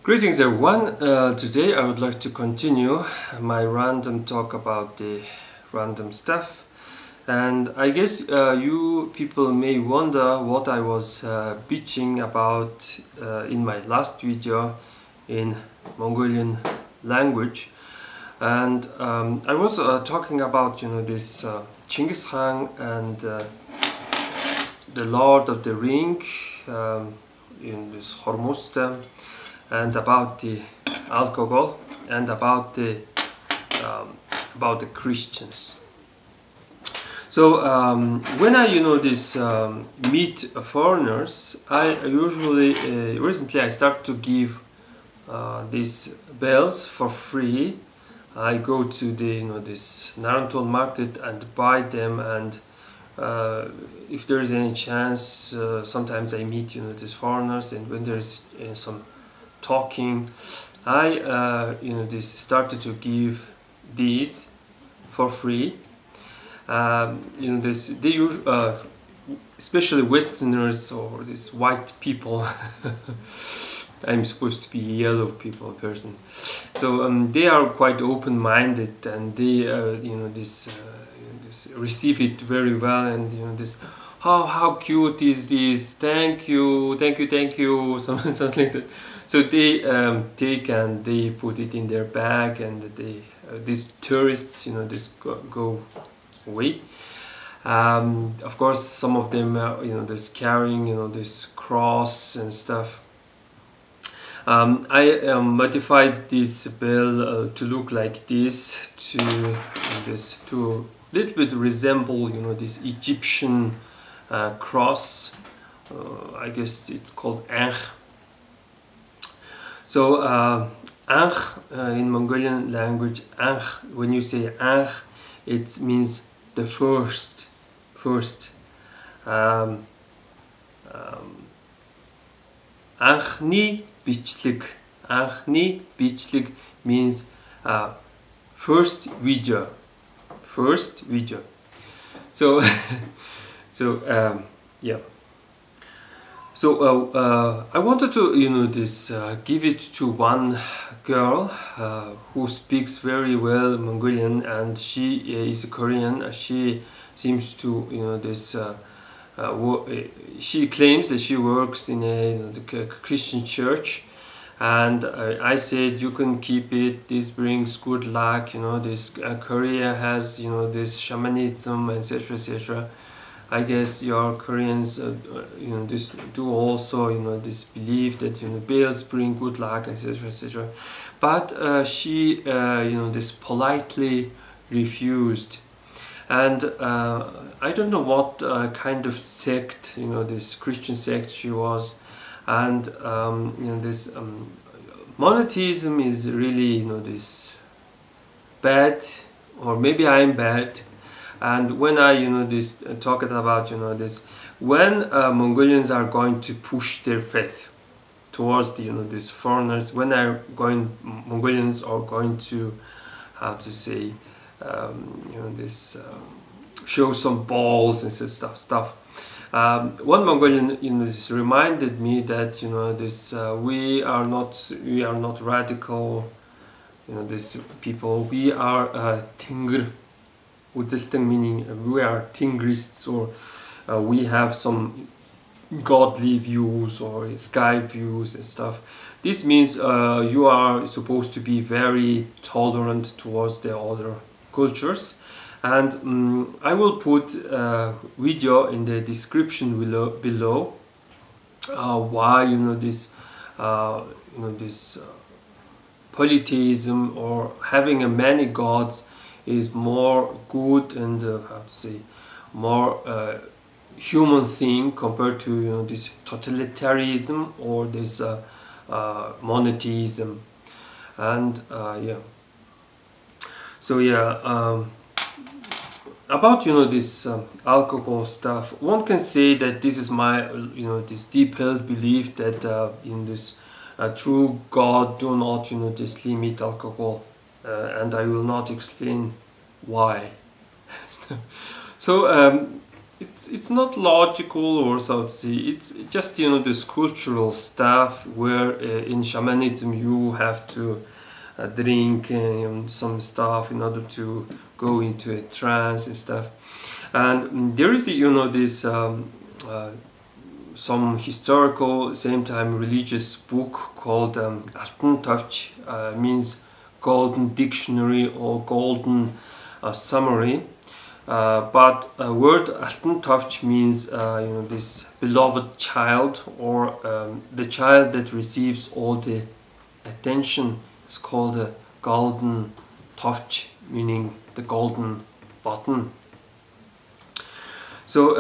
Greetings everyone. Today I would like to continue my random talk about the random stuff, and I guess you people may wonder what I was bitching about in my last video in Mongolian language. And I was talking about this Genghis Khan and the Lord of the Ring in this Hormasta, and about the alcohol, and about the Christians. So when I meet foreigners, I usually recently I start to give these bells for free. I go to the this Rantom market and buy them, and if there is any chance, sometimes I meet these foreigners, and when there is some talking, I this started to give these for free. This they use especially Westerners or these white people. I'm supposed to be a yellow people person, so they are quite open-minded, and they this receive it very well, and this how cute is this, thank you, something like that. So they take and they put it in their bag, and they these tourists this go away. Of course, some of them this carrying this cross and stuff. I modified this bell to look like this, to little bit resemble this Egyptian cross. I guess it's called Ankh. So Ankh in Mongolian language, Ankh, when you say Ankh, it means the first. Ankhni bichlik. Ankhni bichlik means first video. So yeah. So I wanted to give it to one girl who speaks very well Mongolian, and she is a Korean. She seems to she claims that she works in the Christian church, and I said, you can keep it, this brings good luck, this Korea has this shamanism, etc. I guess your Koreans this do also this believe that bells bring good luck, etc. But she this politely refused. And I don't know what kind of sect, this Christian sect she was, and this monotheism is really this bad, or maybe I'm bad. And when I this talked about this, when Mongolians are going to push their faith towards the these foreigners, when Mongolians are going to, how to say, show some balls and stuff. One Mongolian this reminded me that this we are not radical, this people. We are Tingr, meaning we are Tingrists, or we have some godly views or sky views and stuff. This means you are supposed to be very tolerant towards the other cultures, and I will put a video in the description below why this this polytheism, or having a many gods, is more good and how to say, more human thing compared to this totalitarianism or this monotheism. And yeah, so yeah, about this alcohol stuff, one can say that this is my this deep-held belief that in this true God do not this limit alcohol, and I will not explain why. So it's not logical or so to say. It's just this cultural stuff where in shamanism you have to drink some stuff in order to go into a trance and stuff. And there is this some historical, same time religious book called Altan Tovch, means golden dictionary or golden summary. But word Altan Tovch means this beloved child, or the child that receives all the attention. Is called a golden Tovch, meaning the golden button. So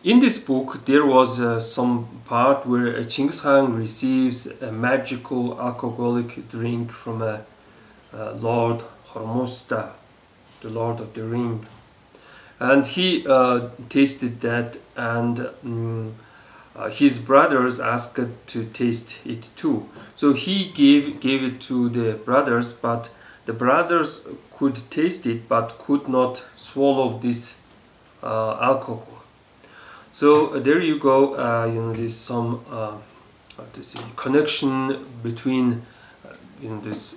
in this book there was some part where Genghis Khan receives a magical alcoholic drink from a Lord Hormasta, the Lord of the Ring, and he tasted that, and his brothers asked to taste it too. So he gave it to the brothers, but the brothers could taste it but could not swallow this alcohol. So there you go. There's some connection between this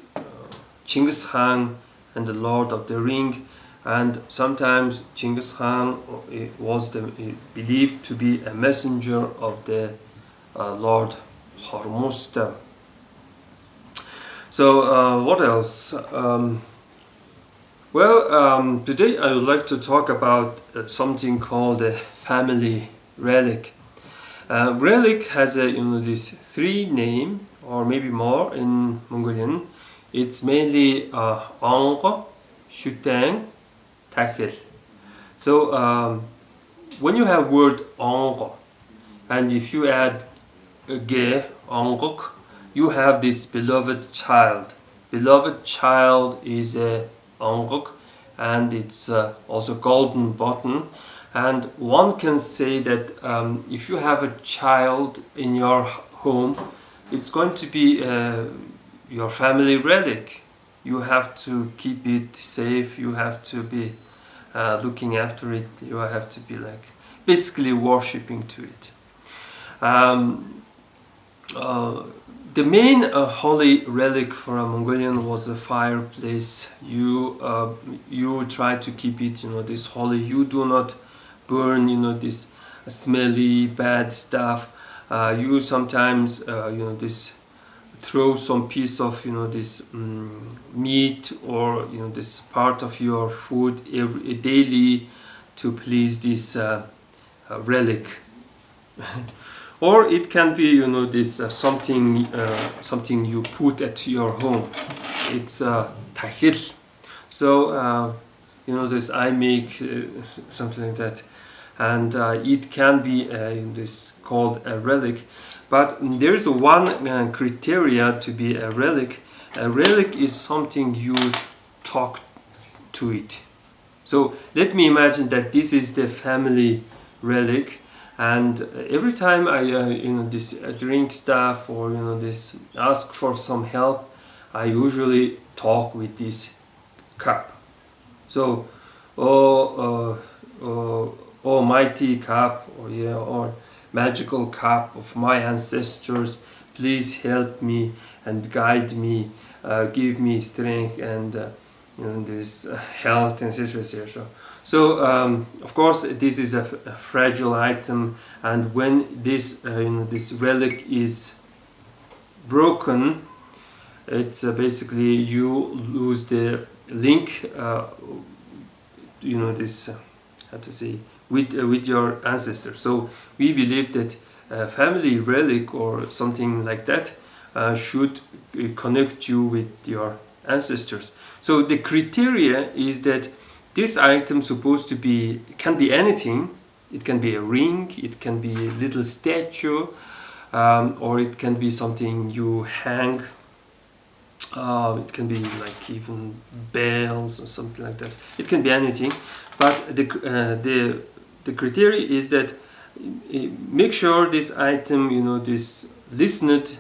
Genghis Khan and the Lord of the Ring. And sometimes Genghis Khan was believed to be a messenger of the Lord Hormasta. So what else? Today I would like to talk about something called a family relic. Relic has this 3 name or maybe more in Mongolian. It's mainly Ong, Shutang, Takhil. So when you have word Ong, and if you add Ge, Ongok, you have this beloved child. Beloved child is a Ongok, and it's also golden button. And one can say that if you have a child in your home, it's going to be your family relic. You have to keep it safe. You have to be looking after it. You have to be like basically worshipping to it. The main holy relic for a Mongolian was a fireplace. You try to keep it, this holy. You do not burn, this smelly bad stuff. You sometimes, this throw some piece of, this meat or this part of your food daily to please this relic. Or it can be, this something you put at your home. It's tahil. So this I make something like that, and it can be this called a relic. But there is one criteria to be a relic. A relic is something you talk to it. So let me imagine that this is the family relic. And every time I this drink stuff or this ask for some help, I usually talk with this cup. So almighty cup, or magical cup of my ancestors, please help me and guide me, give me strength and this health, etc., etc. So of course this is a fragile item, and when this this relic is broken, it's basically you lose the link this how to say with your ancestors. So we believe that a family relic or something like that should connect you with your ancestors. So the criteria is that this item supposed to be, can be anything. It can be a ring, it can be a little statue, or it can be something you hang. It can be like even bells or something like that. It can be anything, but the criteria is that make sure this item, this listened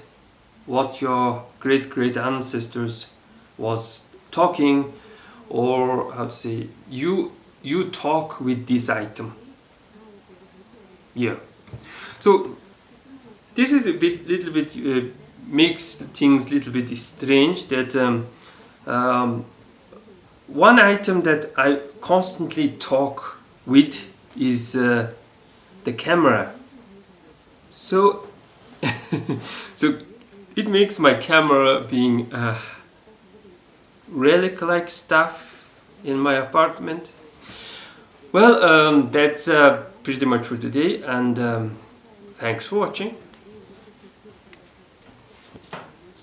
what your great ancestors was talking, or how to say, you talk with this item. yeah. So this is a little bit makes things a little bit strange. That one item that I constantly talk with is the camera. So so it makes my camera being relic-like stuff in my apartment. Well, that's pretty much for today, and thanks for watching.